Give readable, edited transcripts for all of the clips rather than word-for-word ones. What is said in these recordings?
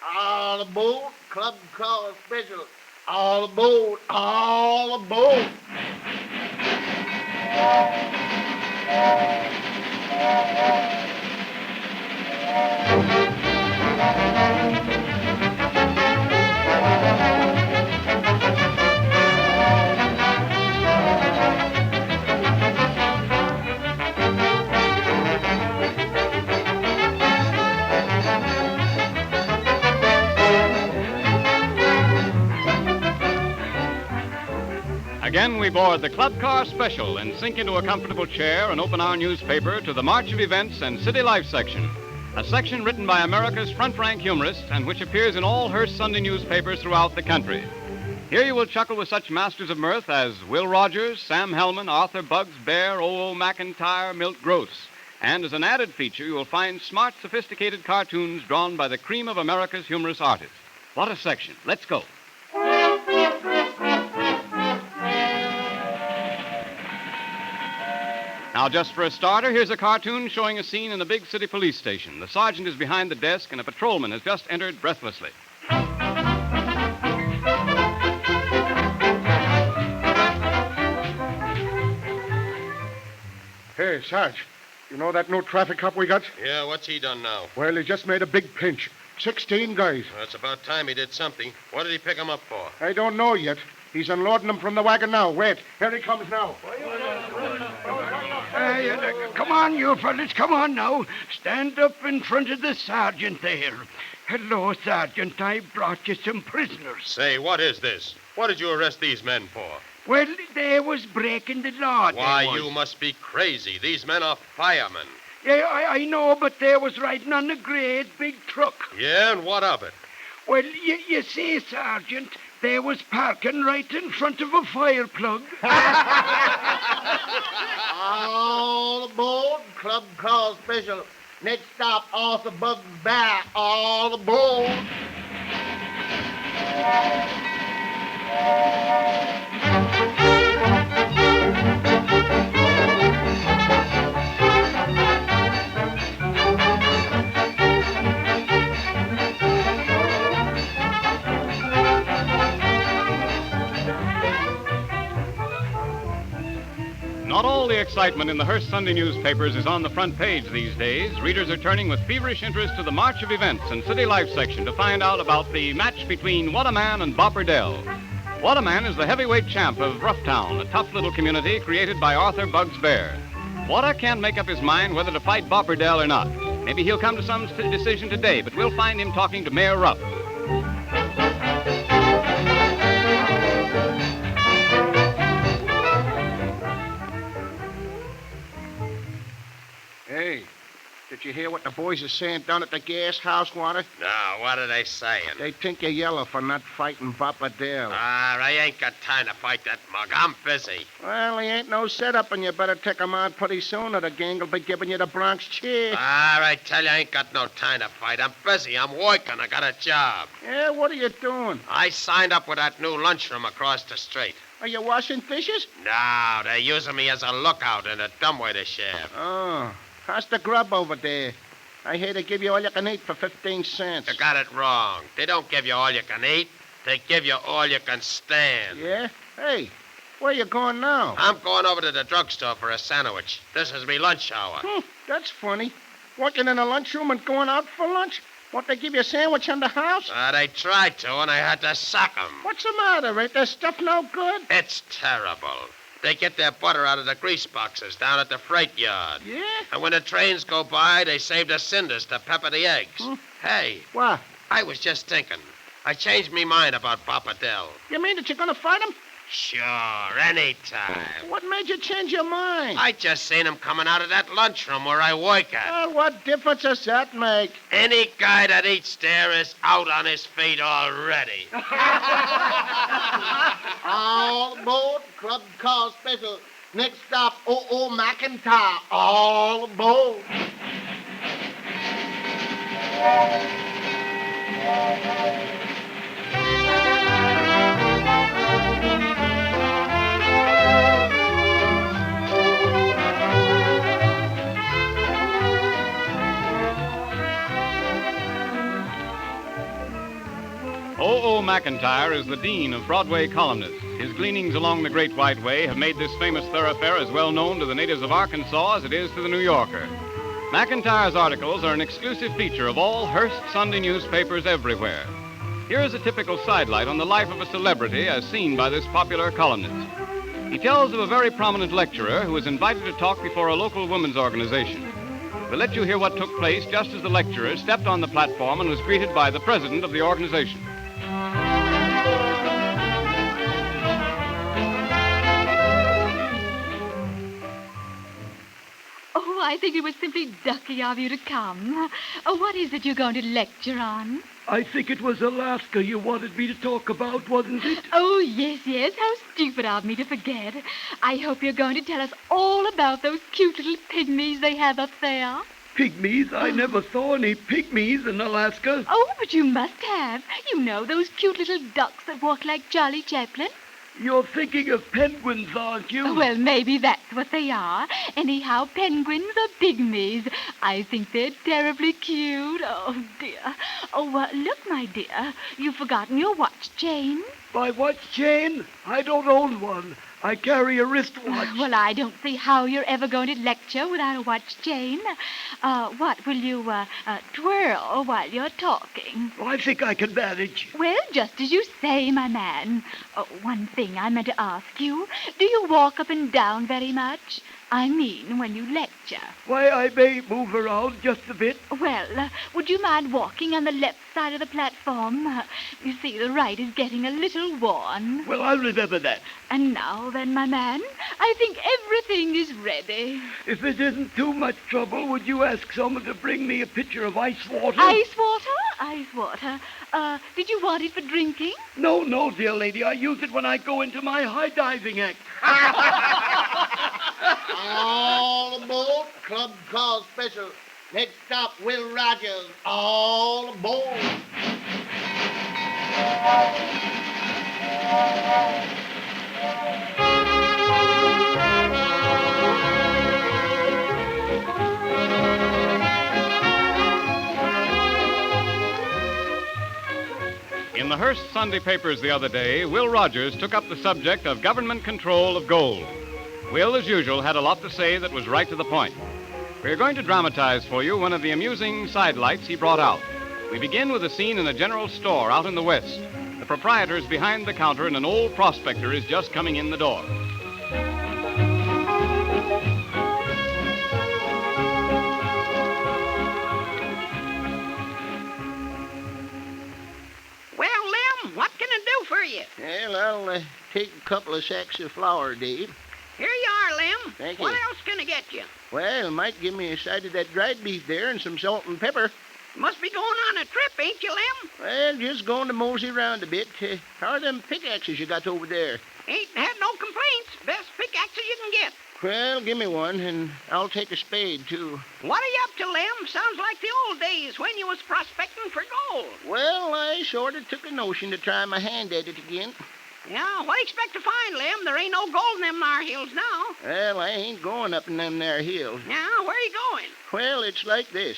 All aboard, club car special. All aboard, all aboard. Again, we board the Club Car Special and sink into a comfortable chair and open our newspaper to the March of Events and City Life section, a section written by America's front-rank humorists and which appears in all Hearst Sunday newspapers throughout the country. Here you will chuckle with such masters of mirth as Will Rogers, Sam Hilman, Arthur Bugs Bear, O.O. McKentyre, Milt Gross. And as an added feature, you will find smart, sophisticated cartoons drawn by the cream of America's humorous artists. What a section. Let's go. Now, just for a starter, here's a cartoon showing a scene in a big city police station. The sergeant is behind the desk, and a patrolman has just entered breathlessly. Hey, Sarge, you know that new traffic cop we got? Yeah, what's he done now? Well, he just made a big pinch. 16 guys. Well, it's about time he did something. What did he pick him up for? I don't know yet. He's unloading them from the wagon now. Wait, here he comes now. Come on, you fellas, come on now. Stand up in front of the sergeant there. Hello, Sergeant. I brought you some prisoners. Say, what is this? What did you arrest these men for? Well, they was breaking the law. Why, they was. you must be crazy. These men are firemen. Yeah, I know, but they was riding on a great big truck. Yeah, and what of it? Well, you see, Sergeant, they was parking right in front of a fire plug. All aboard, club car special. Next stop, Arthur Bugs Bear. All aboard. Not all the excitement in the Hearst Sunday newspapers is on the front page these days. Readers are turning with feverish interest to the March of Events and City Life section to find out about the match between What a Man and Bopper Dell. What a Man is the heavyweight champ of Roughtown, a tough little community created by Arthur Bugs Bear. Whata can't make up his mind whether to fight Bopper Dell or not. Maybe he'll come to some decision today, but we'll find him talking to Mayor Rupp. Hey, did you hear what the boys are saying down at the gas house, Water? No, what are they saying? They think you're yellow for not fighting Bopper Dell. I ain't got time to fight that mug. I'm busy. Well, he ain't no setup, and you better take him out pretty soon, or the gang will be giving you the Bronx cheer. I tell you, I ain't got no time to fight. I'm busy. I'm working. I got a job. Yeah, what are you doing? I signed up with that new lunchroom across the street. Are you washing dishes? No, they're using me as a lookout in a dumbwaiter shaft. Oh, how's the grub over there? I hear they give you all you can eat for 15 cents. You got it wrong. They don't give you all you can eat. They give you all you can stand. Yeah? Hey, where you going now? I'm going over to the drugstore for a sandwich. This is me lunch hour. That's funny. Working in a lunchroom and going out for lunch? Won't they give you a sandwich in the house? They tried to, and I had to sack them. What's the matter? Ain't their stuff no good? It's terrible. They get their butter out of the grease boxes down at the freight yard. Yeah? And when the trains go by, they save the cinders to pepper the eggs. Hey, What? I was just thinking. I changed me mind about Papa Dell. You mean that you're going to fight him? Sure, anytime. What made you change your mind? I just seen him coming out of that lunchroom where I work at. Well, what difference does that make? Any guy that eats there is out on his feet already. All aboard, club car special. Next stop, O.O. McKentyre. All aboard. O.O. McKentyre is the dean of Broadway columnists. His gleanings along the Great White Way have made this famous thoroughfare as well known to the natives of Arkansas as it is to the New Yorker. McKentyre's articles are an exclusive feature of all Hearst Sunday newspapers everywhere. Here is a typical sidelight on the life of a celebrity as seen by this popular columnist. He tells of a very prominent lecturer who was invited to talk before a local women's organization. We'll let you hear what took place just as the lecturer stepped on the platform and was greeted by the president of the organization. Oh, I think it was simply ducky of you to come. Oh, what is it you're going to lecture on? I think it was Alaska you wanted me to talk about, wasn't it? Oh, yes. How stupid of me to forget. I hope you're going to tell us all about those cute little pygmies they have up there. Pygmies? I never saw any pygmies in Alaska. Oh, but you must have. You know, those cute little ducks that walk like Charlie Chaplin. You're thinking of penguins, aren't you? Well, maybe that's what they are. Anyhow, penguins are pygmies. I think they're terribly cute. Oh, dear. Oh, look, my dear. You've forgotten your watch chain. My watch chain? I don't own one. I carry a wristwatch. Well, I don't see how you're ever going to lecture without a watch chain. What, will you twirl while you're talking? I think I can manage. Well, just as you say, my man. One thing I meant to ask you. Do you walk up and down very much? I mean, when you lecture. Why, I may move around just a bit. Well, would you mind walking on the left side of the platform? You see, the right is getting a little worn. Well, I'll remember that. And now then, my man, I think everything is ready. If it isn't too much trouble, would you ask someone to bring me a pitcher of ice water? Ice water? Ice water. Did you want it for drinking? No, dear lady. I use it when I go into my high diving act. All aboard, Club Car Special. Next stop, Will Rogers. All aboard. In the Hearst Sunday papers the other day, Will Rogers took up the subject of government control of gold. Will, as usual, had a lot to say that was right to the point. We're going to dramatize for you one of the amusing sidelights he brought out. We begin with a scene in a general store out in the West. The proprietor's behind the counter and an old prospector is just coming in the door. Well, Lem, what can I do for you? Well, I'll take a couple of sacks of flour, Dave. Here you are, Lem. Thank you. What else can I get you? Well, might give me a side of that dried beef there and some salt and pepper. Must be going on a trip, ain't you, Lem? Well, just going to mosey around a bit. How are them pickaxes you got over there? Ain't had no complaints. Best pickaxes you can get. Well, give me one, and I'll take a spade, too. What are you up to, Lem? Sounds like the old days when you was prospecting for gold. Well, I sort of took a notion to try my hand at it again. Yeah, what do you expect to find, Lem? There ain't no gold in them thar hills now. Well, I ain't going up in them there hills. Yeah, where are you going? Well, it's like this.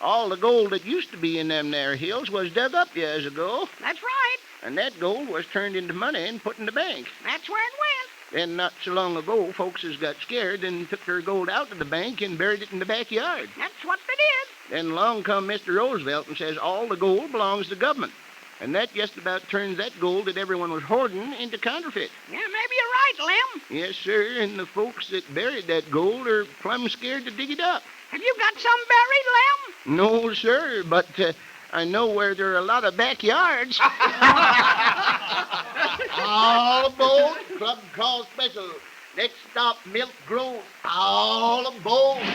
All the gold that used to be in them there hills was dug up years ago, That's right. and that gold was turned into money and put in the bank. That's where it went. Then not so long ago, folks got scared and took their gold out of the bank and buried it in the backyard. That's what they did. Then along come Mr. Roosevelt and says all the gold belongs to government. And that just about turns that gold that everyone was hoarding into counterfeit. Yeah, maybe you're right, Lem. Yes, sir, and the folks that buried that gold are plumb scared to dig it up. Have you got some buried, Lem? No, sir, but I know where there are a lot of backyards. All aboard, Club Call Special. Next stop, Milt Gross. All aboard.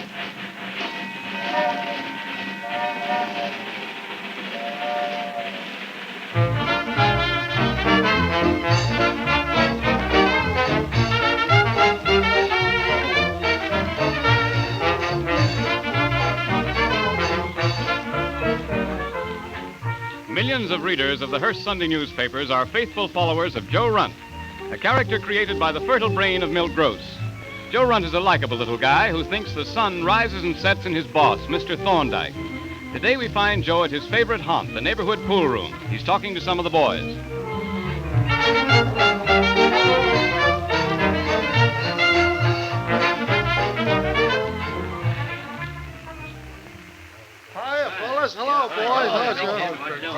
Millions of readers of the Hearst Sunday newspapers are faithful followers of Joe Runt, a character created by the fertile brain of Milt Gross. Joe Runt is a likable little guy who thinks the sun rises and sets in his boss, Mr. Thorndyke. Today we find Joe at his favorite haunt, the neighborhood pool room. He's talking to some of the boys. Hiya, fellas. Hello, boys. How's you?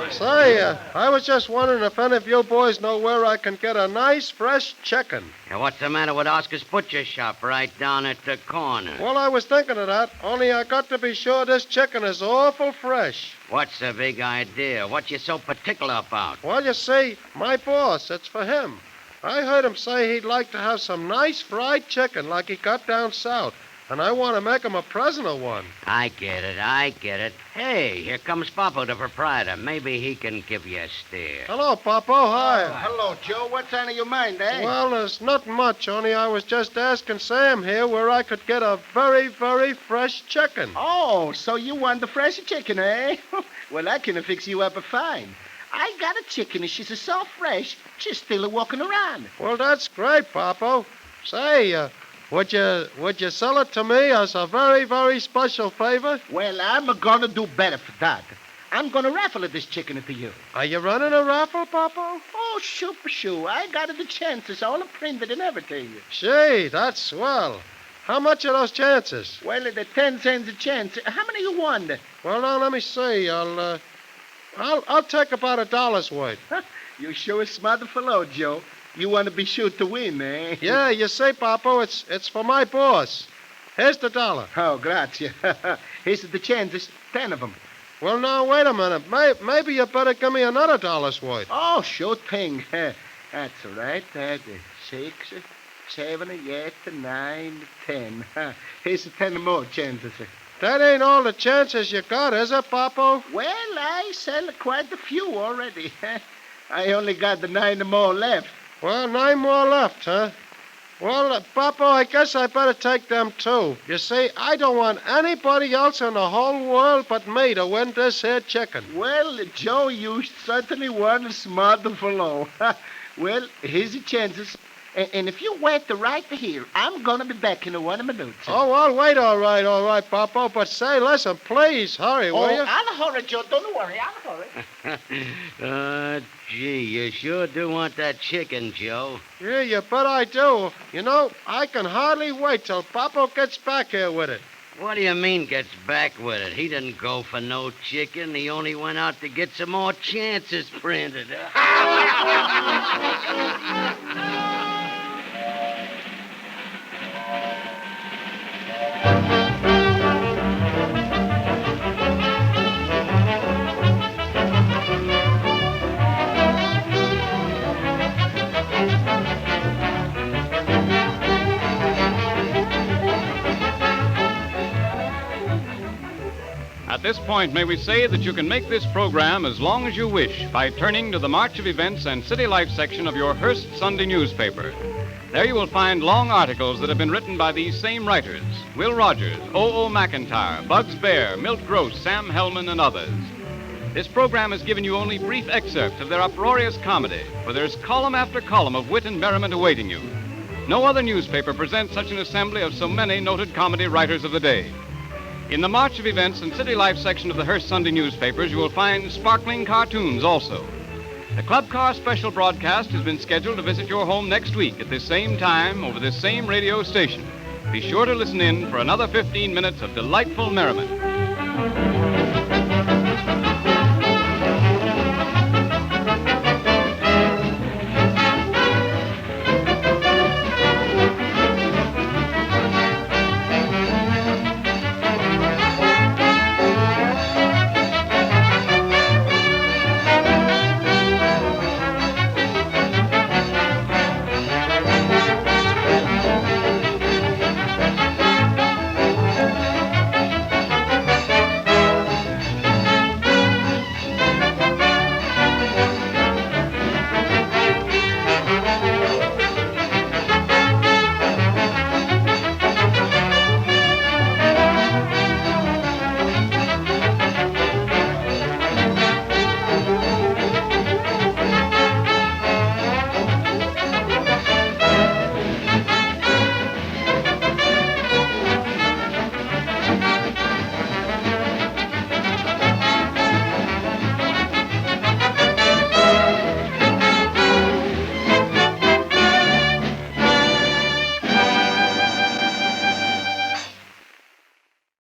Say, I was just wondering if any of you boys know where I can get a nice, fresh chicken. Now, what's the matter with Oscar's butcher shop right down at the corner? Well, I was thinking of that, only I got to be sure this chicken is awful fresh. What's the big idea? What you so particular about? Well, you see, my boss, it's for him. I heard him say he'd like to have some nice fried chicken like he got down south, and I want to make him a present of one. I get it. Hey, here comes Papa, the proprietor. Maybe he can give you a steer. Hello, Papo. Hi. Hello, Joe. What's on your mind, eh? Well, there's not much, only I was just asking Sam here where I could get a very, very fresh chicken. Oh, so you want the fresh chicken, eh? Well, I can fix you up a fine. I got a chicken, and she's so fresh, she's still walking around. Well, that's great, Papo. Say, would you sell it to me as a very, very special favor? Well, I'm gonna do better for that. I'm gonna raffle this chicken to you. Are you running a raffle, Papo? Oh, sure. I got the chances all printed and everything. Gee, that's swell. How much are those chances? Well, the 10 cents a chance. How many you want? Well, now, let me see. I'll take about $1 worth. You sure a smart fellow, Joe. You want to be sure to win, eh? Yeah, you see, Papo, it's for my boss. Here's the $1. Oh, grazie. Here's the chances, 10 of them. Well, now, wait a minute. Maybe you better give me another $1 worth. Oh, sure thing. That's all right. 6, 7, 8, 9, 10. Here's 10 more chances. That ain't all the chances you got, is it, Papo? Well, I sell quite a few already. I only got the 9 more left. Well, 9 more left, huh? Well, Papo, I guess I better take them, too. You see, I don't want anybody else in the whole world but me to win this here chicken. Well, Joe, you certainly want a smart fellow. Well, here's the chances. And if you wait right here, I'm going to be back in 1 minute. Oh, I'll wait, all right, Papo. But say, listen, please, hurry, will you? I'll hurry, Joe. Don't worry, I'll hurry. Gee, you sure do want that chicken, Joe. Yeah, you bet I do. You know, I can hardly wait till Papo gets back here with it. What do you mean gets back with it? He didn't go for no chicken. He only went out to get some more chances printed. At this point, may we say that you can make this program as long as you wish by turning to the March of Events and City Life section of your Hearst Sunday newspaper. There you will find long articles that have been written by these same writers: Will Rogers, O.O. McKentyre, Bugs Bear, Milt Gross, Sam Hilman, and others. This program has given you only brief excerpts of their uproarious comedy, for there's column after column of wit and merriment awaiting you. No other newspaper presents such an assembly of so many noted comedy writers of the day. In the March of Events and City Life section of the Hearst Sunday newspapers, you will find sparkling cartoons also. The Club Car special broadcast has been scheduled to visit your home next week at this same time over this same radio station. Be sure to listen in for another 15 minutes of delightful merriment.